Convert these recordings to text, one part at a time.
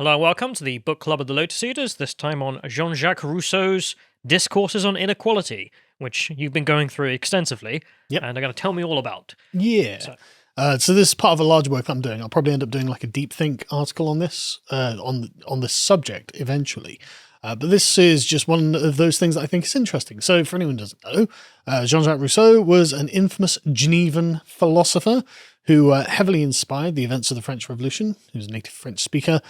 Hello and welcome to the Book Club of the Lotus Eaters, this time on Jean-Jacques Rousseau's Discourses on Inequality, which you've been going through extensively, Yep. and are going to tell me all about. Yeah. So this is part of a larger work I'm doing. I'll probably end up doing like a deep think article on this, on this subject eventually. But this is just one of those things that I think is interesting. So for anyone who doesn't know, Jean-Jacques Rousseau was an infamous Genevan philosopher who heavily inspired the events of the French Revolution. He was a native French speaker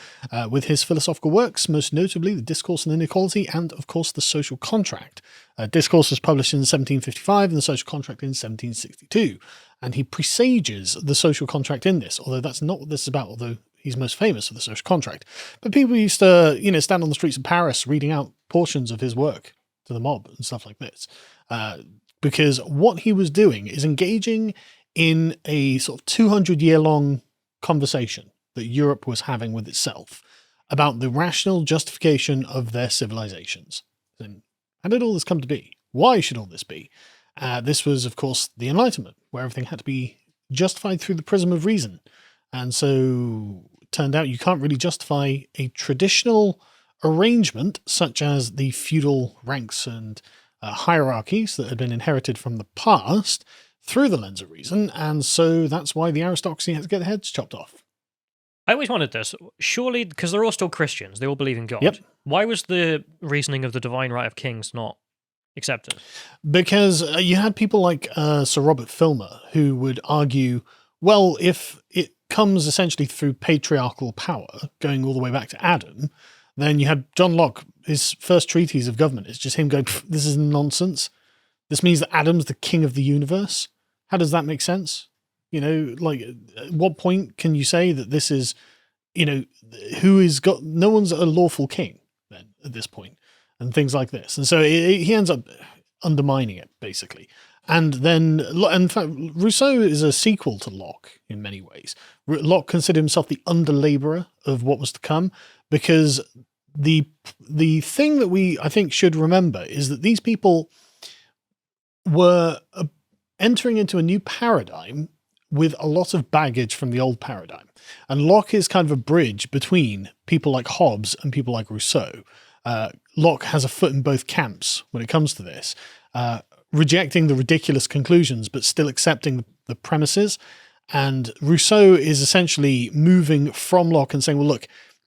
with his philosophical works, most notably the Discourse on Inequality and, of course, the Social Contract. Discourse was published in 1755 and the Social Contract in 1762. And he presages the Social Contract in this, although that's not what this is about, although he's most famous for the Social Contract. But people used to, stand on the streets of Paris reading out portions of his work to the mob and stuff like this. Because what he was doing is engaging in a sort of 200-year-long conversation that Europe was having with itself about the rational justification of their civilizations. And how did all this come to be? Why should all this be? This was, of course, the Enlightenment, where everything had to be justified through the prism of reason. And so it turned out you can't really justify a traditional arrangement such as the feudal ranks and hierarchies that had been inherited from the past through the lens of reason, and so that's why the aristocracy had to get their heads chopped off. I always wondered this. Surely, because they're all still Christians, they all believe in God. Yep. Why was the reasoning of the divine right of kings not accepted? Because you had people like Sir Robert Filmer who would argue, well, if it comes essentially through patriarchal power, going all the way back to Adam, then you had John Locke, his first treatise of government is just him going, this is nonsense. This means that Adam's the king of the universe. How does that make sense? Like, at what point can you say that this is, no one's a lawful king then at this point, and things like this. And so he ends up undermining it, basically. And then, in fact, Rousseau is a sequel to Locke in many ways. Locke considered himself the under-labourer of what was to come, because the thing that I think should remember is that these people were entering into a new paradigm with a lot of baggage from the old paradigm. And Locke is kind of a bridge between people like Hobbes and people like Rousseau. Locke has a foot in both camps when it comes to this, rejecting the ridiculous conclusions, but still accepting the premises. And Rousseau is essentially moving from Locke and saying, well, look,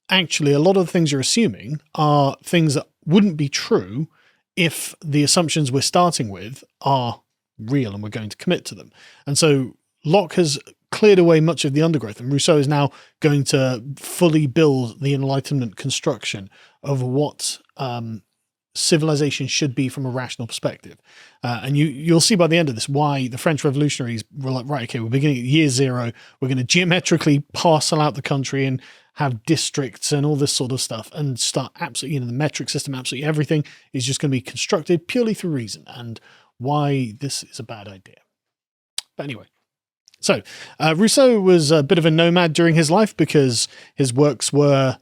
actually, a lot of the things you're assuming are things that wouldn't be true if the assumptions we're starting with are real and we're going to commit to them. And so Locke has cleared away much of the undergrowth, and Rousseau is now going to fully build the Enlightenment construction of what civilization should be from a rational perspective. And you'll see by the end of this why the French revolutionaries were like, right, okay, we're beginning at year zero. We're going to geometrically parcel out the country and have districts and all this sort of stuff and start absolutely, the metric system, absolutely everything is just going to be constructed purely through reason, and why this is a bad idea. But anyway, so Rousseau was a bit of a nomad during his life because his works were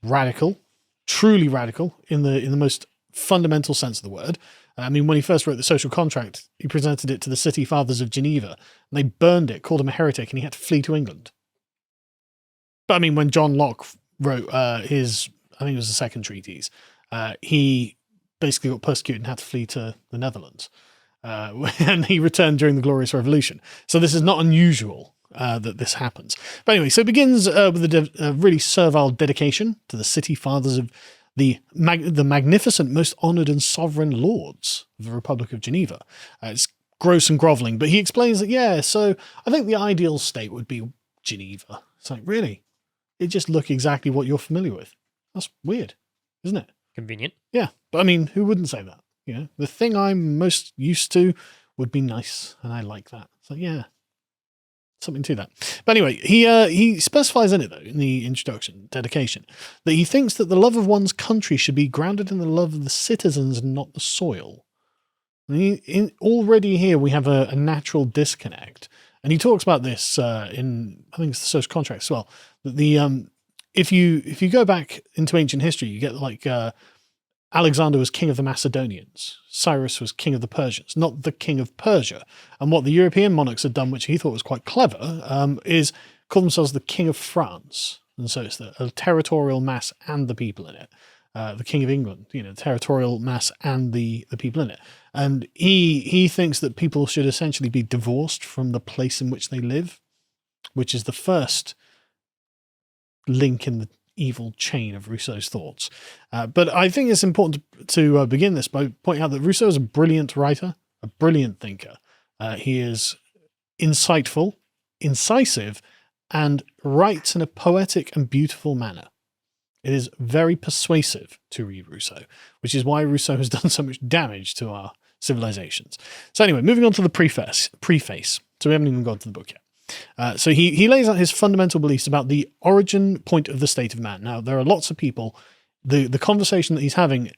radical, truly radical in the most fundamental sense of the word. I mean, when he first wrote the Social Contract, he presented it to the city fathers of Geneva, and they burned it, called him a heretic, and he had to flee to England. But I mean, when John Locke wrote I think it was the second treatise, he basically got persecuted and had to flee to the Netherlands. And he returned during the Glorious Revolution. So this is not unusual that this happens. But anyway, so it begins with a really servile dedication to the city fathers of the magnificent, most honoured and sovereign lords of the Republic of Geneva. It's gross and grovelling, but he explains that, so I think the ideal state would be Geneva. It's like, really? It just look exactly what you're familiar with. That's weird, isn't it? Convenient. Yeah, but I mean, who wouldn't say that? The thing I'm most used to would be nice, and I like that. So yeah, something to that. But anyway, he specifies in it, though, in the introduction, dedication, that he thinks that the love of one's country should be grounded in the love of the citizens and not the soil. And already here we have a natural disconnect. And he talks about this in, I think it's the Social Contract as well, that if you go back into ancient history, you get like Alexander was king of the Macedonians, Cyrus was king of the Persians, not the king of Persia. And what the European monarchs had done, which he thought was quite clever, is call themselves the king of France. And so it's a territorial mass and the people in it. The King of England, territorial mass and the people in it. And he thinks that people should essentially be divorced from the place in which they live, which is the first link in the evil chain of Rousseau's thoughts. But I think it's important to begin this by pointing out that Rousseau is a brilliant writer, a brilliant thinker. He is insightful, incisive, and writes in a poetic and beautiful manner. It is very persuasive to read Rousseau, which is why Rousseau has done so much damage to our civilizations. So anyway, moving on to the preface. So we haven't even gone to the book yet. So he lays out his fundamental beliefs about the origin point of the state of man. Now, there are lots of people, the conversation that he's having,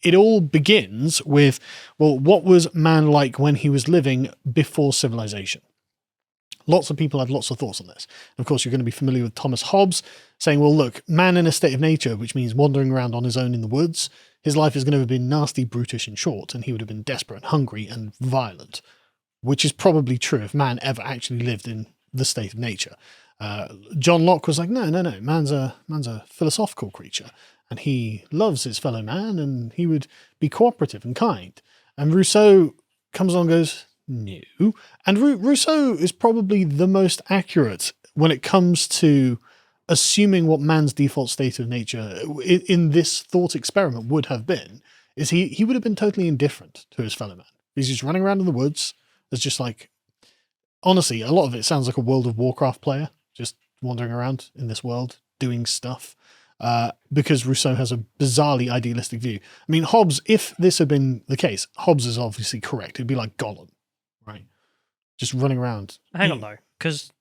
it all begins with, well, what was man like when he was living before civilization? Lots of people have lots of thoughts on this. Of course, you're going to be familiar with Thomas Hobbes saying, well, look, man in a state of nature, which means wandering around on his own in the woods, his life is going to have been nasty, brutish, and short, and he would have been desperate and hungry and violent, which is probably true if man ever actually lived in the state of nature. John Locke was like, no, man's a philosophical creature, and he loves his fellow man, and he would be cooperative and kind. And Rousseau comes along and goes, no. And Rousseau is probably the most accurate when it comes to assuming what man's default state of nature in this thought experiment would have been, is he would have been totally indifferent to his fellow man. He's just running around in the woods. It's just like, honestly, a lot of it sounds like a World of Warcraft player, just wandering around in this world, doing stuff, because Rousseau has a bizarrely idealistic view. I mean, Hobbes, if this had been the case, Hobbes is obviously correct. It'd be like Gollum, right? Just running around. Hang on, though, because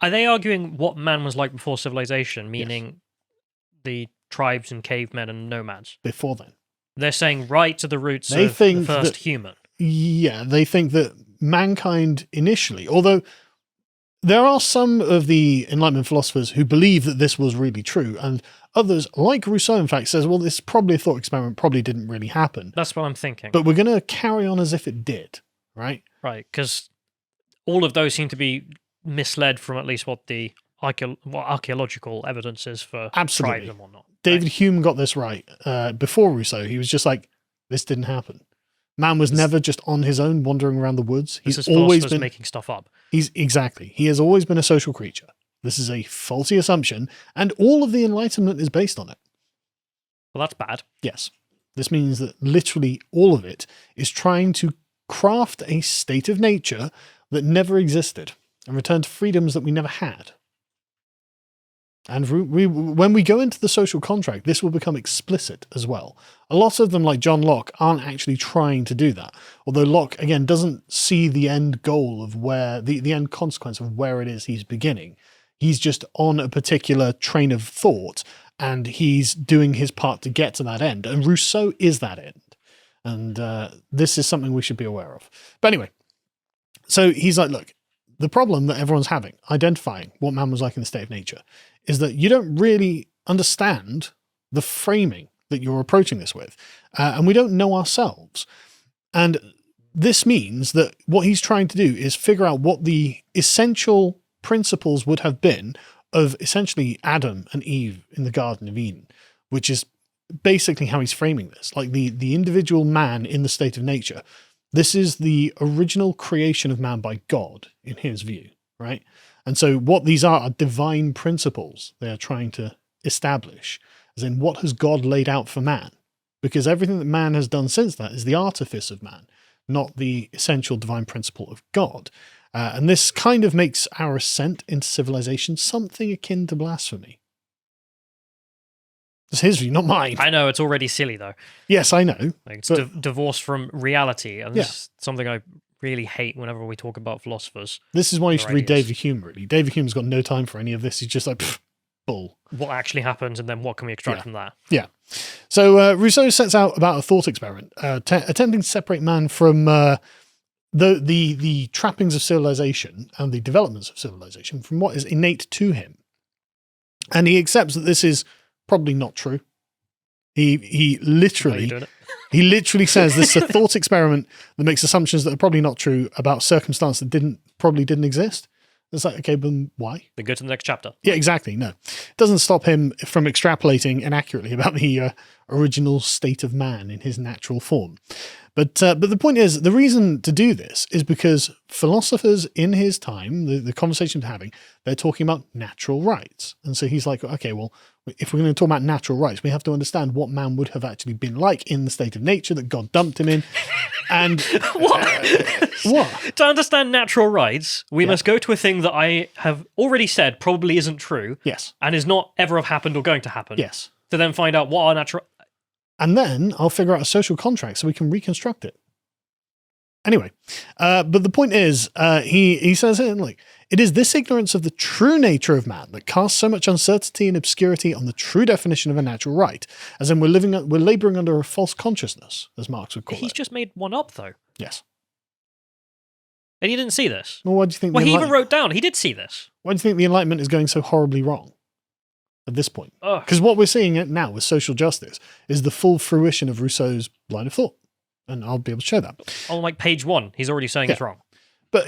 are they arguing what man was like before civilization, meaning the tribes and cavemen and nomads? Before then. They're saying right to the roots of the first human. Yeah, they think that mankind initially, although there are some of the Enlightenment philosophers who believe that this was really true, and others, like Rousseau, in fact, says, well, this is probably a thought experiment, probably didn't really happen. That's what I'm thinking. But we're going to carry on as if it did, right? Right, because all of those seem to be misled from at least what the archaeological evidence is for tribes and whatnot. David Hume got this right. Before Rousseau, he was just like, this didn't happen. Man was never just on his own wandering around the woods. He's always been making stuff up. He has always been a social creature. This is a faulty assumption, and all of the Enlightenment is based on it. Well, that's bad. Yes. This means that literally all of it is trying to craft a state of nature that never existed and return to freedoms that we never had. And when we go into the social contract, this will become explicit as well. A lot of them, like John Locke, aren't actually trying to do that. Although Locke, again, doesn't see the end goal of where, the end consequence of where it is he's beginning. He's just on a particular train of thought, and he's doing his part to get to that end. And Rousseau is that end. And this is something we should be aware of. But anyway, so he's like, look, the problem that everyone's having, identifying what man was like in the state of nature, is that you don't really understand the framing that you're approaching this with. And we don't know ourselves. And this means that what he's trying to do is figure out what the essential principles would have been of essentially Adam and Eve in the Garden of Eden, which is basically how he's framing this. Like the individual man in the state of nature. This is the original creation of man by God, in his view, right? And so what these are divine principles they are trying to establish, as in what has God laid out for man? Because everything that man has done since that is the artifice of man, not the essential divine principle of God. And this kind of makes our ascent into civilization something akin to blasphemy. It's his view, not mine. I know, it's already silly, though. Yes, I know. Like, it's divorced from reality, and this is something I really hate whenever we talk about philosophers. This is why you should read David Hume, really. David Hume's got no time for any of this. He's just like, bull. What actually happens, and then what can we extract from that? Yeah. So Rousseau sets out about a thought experiment, attempting to separate man from the trappings of civilization and the developments of civilization from what is innate to him. And he accepts that this is probably not true. He literally says this is a thought experiment that makes assumptions that are probably not true about circumstance that probably didn't exist. It's like, okay, but why? Then go to the next chapter. Yeah, exactly. No, it doesn't stop him from extrapolating inaccurately about the original state of man in his natural form. But the point is, the reason to do this is because philosophers in his time, the conversation they're having, they're talking about natural rights. And so he's like, okay, well, if we're going to talk about natural rights, we have to understand what man would have actually been like in the state of nature that God dumped him in. And what? To understand natural rights, we must go to a thing that I have already said probably isn't true. Yes. And is not ever have happened or going to happen. Yes. To then find out what are natural... And then I'll figure out a social contract so we can reconstruct it. Anyway, but the point is, he says it like, it is this ignorance of the true nature of man that casts so much uncertainty and obscurity on the true definition of a natural right, as in we're labouring under a false consciousness, as Marx would call it. He's just made one up, though. Yes. And he didn't see this. Well, why do you think? Well, he even wrote down, he did see this. Why do you think the Enlightenment is going so horribly wrong at this point? Because what we're seeing now with social justice is the full fruition of Rousseau's line of thought. And I'll be able to show that. On like page 1, he's already saying it's wrong. But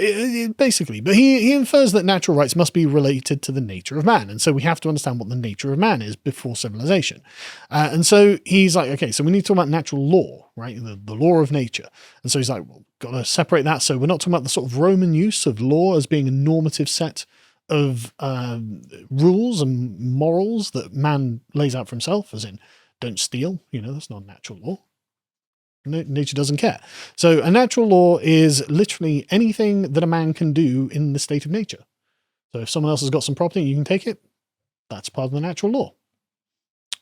basically, he infers that natural rights must be related to the nature of man. And so we have to understand what the nature of man is before civilization. And so he's like, okay, so we need to talk about natural law, right? The law of nature. And so he's like, well, got to separate that. So we're not talking about the sort of Roman use of law as being a normative set of rules and morals that man lays out for himself, as in don't steal, that's not natural law. Nature doesn't care. So a natural law is literally anything that a man can do in the state of nature. So if someone else has got some property and you can take it, that's part of the natural law.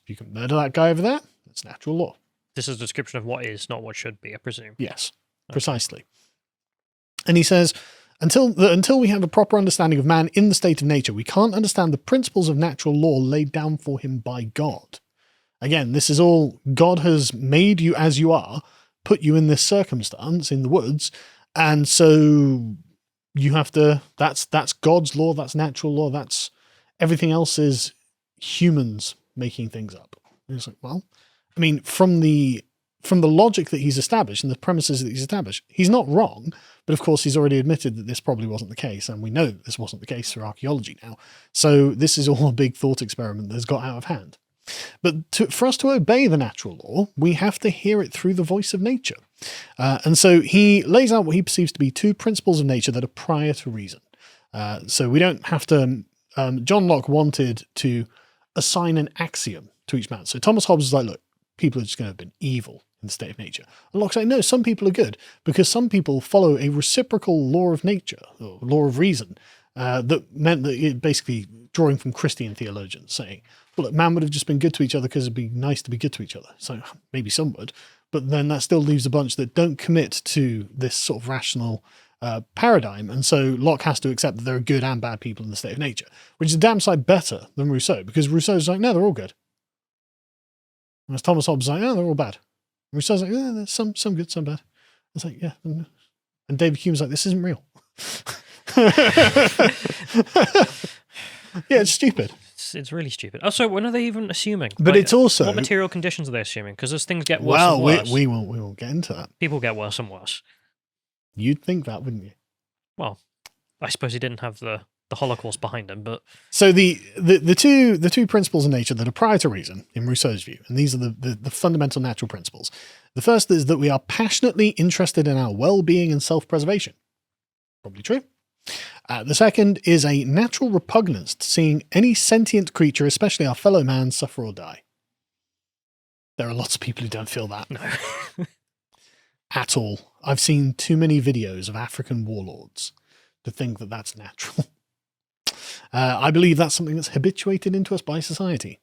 If you can murder that guy over there, that's natural law. This is a description of what is, not what should be, I presume. Yes, precisely. And he says, until we have a proper understanding of man in the state of nature, we can't understand the principles of natural law laid down for him by God. Again, this is all God has made you as you are, put you in this circumstance in the woods, and so you have to, that's God's law, that's natural law, that's everything else is humans making things up. And it's like, well, I mean, from the logic that he's established and the premises that he's established, he's not wrong, but of course he's already admitted that this probably wasn't the case, and we know that this wasn't the case through archaeology now. So this is all a big thought experiment that's got out of hand. But for us to obey the natural law, we have to hear it through the voice of nature. And so he lays out what he perceives to be two principles of nature that are prior to reason. So we don't have to... John Locke wanted to assign an axiom to each man. So Thomas Hobbes was like, look, people are just going to have been evil in the state of nature. And Locke's like, no, some people are good, because some people follow a reciprocal law of nature, or law of reason, that meant that it basically drawing from Christian theologians saying, well, look, man would have just been good to each other because it'd be nice to be good to each other. So maybe some would, but then that still leaves a bunch that don't commit to this sort of rational paradigm. And so Locke has to accept that there are good and bad people in the state of nature, which is a damn sight better than Rousseau, because Rousseau's like, no, they're all good. Whereas Thomas Hobbes is like, no, they're all bad. Rousseau's like, yeah, there's some good, some bad. It's like, yeah. And David Hume's like, this isn't real. Yeah, it's stupid. It's really stupid. Oh, so when are they even assuming? But it's also... What material conditions are they assuming? Because as things get worse and worse... we won't get into that. People get worse and worse. You'd think that, wouldn't you? Well, I suppose he didn't have the Holocaust behind him, but... So the two principles of nature that are prior to reason, in Rousseau's view, and these are the fundamental natural principles. The first is that we are passionately interested in our well-being and self-preservation. Probably true. The second is a natural repugnance to seeing any sentient creature, especially our fellow man, suffer or die. There are lots of people who don't feel that. No. At all. I've seen too many videos of African warlords to think that that's natural. I believe that's something that's habituated into us by society,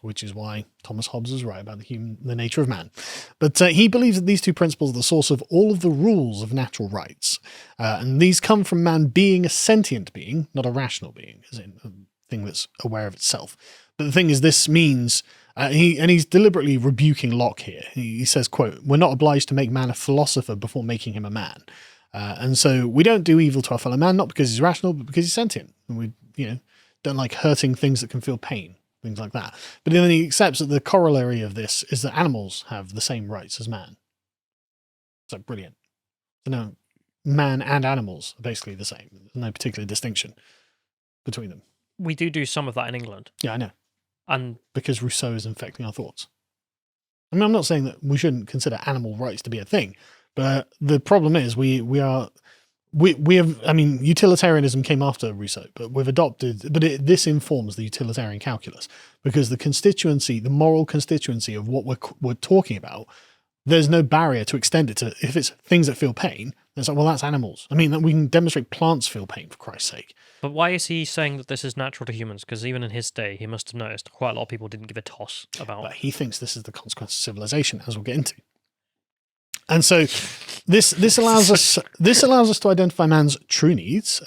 which is why Thomas Hobbes is right about the nature of man. But he believes that these two principles are the source of all of the rules of natural rights. And these come from man being a sentient being, not a rational being, as in a thing that's aware of itself. But the thing is, this means, he's deliberately rebuking Locke here. He says, quote, we're not obliged to make man a philosopher before making him a man. And so we don't do evil to our fellow man, not because he's rational, but because he's sentient. And we, don't like hurting things that can feel pain. Things like that. But then he accepts that the corollary of this is that animals have the same rights as man. It's like brilliant. So now man and animals are basically the same. There's no particular distinction between them. We do some of that in England. Yeah, I know. And because Rousseau is infecting our thoughts. I mean, I'm not saying that we shouldn't consider animal rights to be a thing, but the problem is we have, I mean, utilitarianism came after Rousseau, but we've adopted, this informs the utilitarian calculus, because the moral constituency of what we're talking about, there's no barrier to extend it to, if it's things that feel pain, it's like, well, that's animals. I mean, we can demonstrate plants feel pain, for Christ's sake. But why is he saying that this is natural to humans? Because even in his day, he must have noticed quite a lot of people didn't give a toss about... But he thinks this is the consequence of civilization, as we'll get into. And so this allows us to identify man's true needs,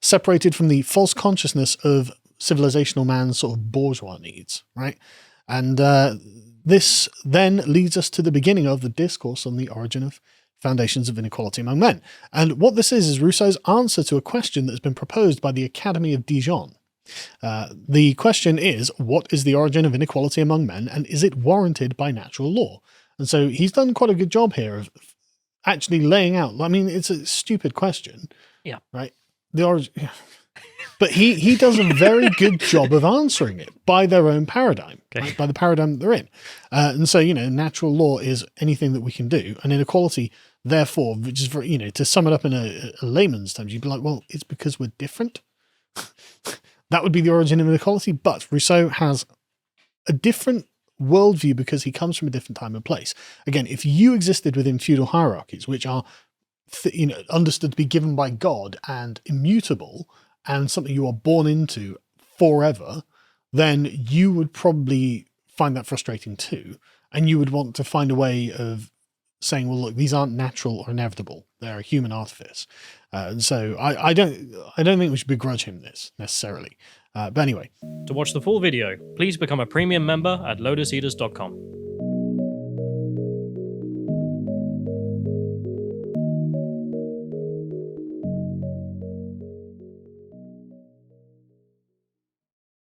separated from the false consciousness of civilizational man's sort of bourgeois needs, right? And this then leads us to the beginning of the discourse on the origin of foundations of inequality among men. And what this is Rousseau's answer to a question that's been proposed by the Academy of Dijon. The question is, what is the origin of inequality among men, and is it warranted by natural law? And so he's done quite a good job here of actually laying out, I mean, it's a stupid question. Yeah. Right? The origin... But he does a very good job of answering it by their own paradigm, okay. Right? By the paradigm that they're in. And so, natural law is anything that we can do. And inequality, therefore, which is very, to sum it up in a layman's terms, you'd be like, well, it's because we're different. That would be the origin of inequality. But Rousseau has a different worldview because he comes from a different time and place. Again, if you existed within feudal hierarchies, which are understood to be given by God and immutable, and something you are born into forever, then you would probably find that frustrating too. And you would want to find a way of saying, well, look, these aren't natural or inevitable. They're a human artifice. And so I don't think we should begrudge him this necessarily. But anyway. To watch the full video, please become a premium member at lotuseaters.com.